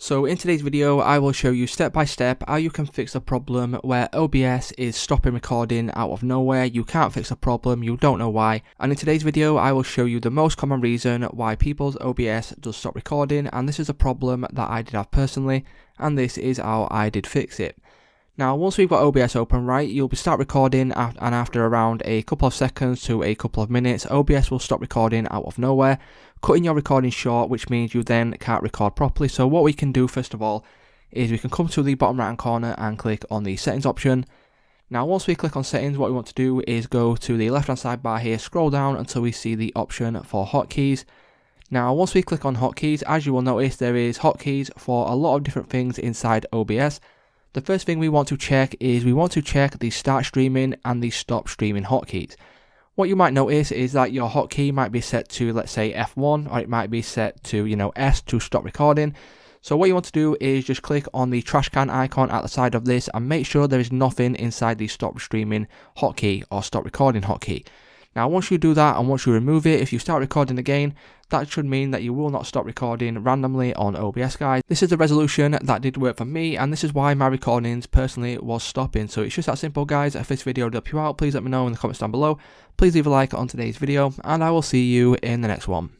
So in today's video I will show you step by step how you can fix a problem where OBS is stopping recording out of nowhere. You can't fix a problem, you don't know why, and in today's video I will show you the most common reason why people's OBS does stop recording, and this is a problem that I did have personally, and this is how I did fix it. Now once we've got OBS open, right, you'll start recording and after around a couple of seconds to a couple of minutes OBS will stop recording out of nowhere, cutting your recording short, which means you then can't record properly. So what we can do first of all is we can come to the bottom right hand corner and click on the settings option. Now once we click on settings, what we want to do is go to the left hand sidebar here, scroll down until we see the option for hotkeys. Now once we click on hotkeys, as you will notice there is hotkeys for a lot of different things inside OBS. The first thing we want to check is we want to check the start streaming and the stop streaming hotkeys. What you might notice is that your hotkey might be set to, let's say, F1, or it might be set to, S to stop recording. So what you want to do is just click on the trash can icon at the side of this and make sure there is nothing inside the stop streaming hotkey or stop recording hotkey. Now once you do that and once you remove it, if you start recording again, that should mean that you will not stop recording randomly on OBS, guys. This is the resolution that did work for me, and this is why my recordings personally was stopping. So it's just that simple, guys. If this video did help you out, please let me know in the comments down below. Please leave a like on today's video, and I will see you in the next one.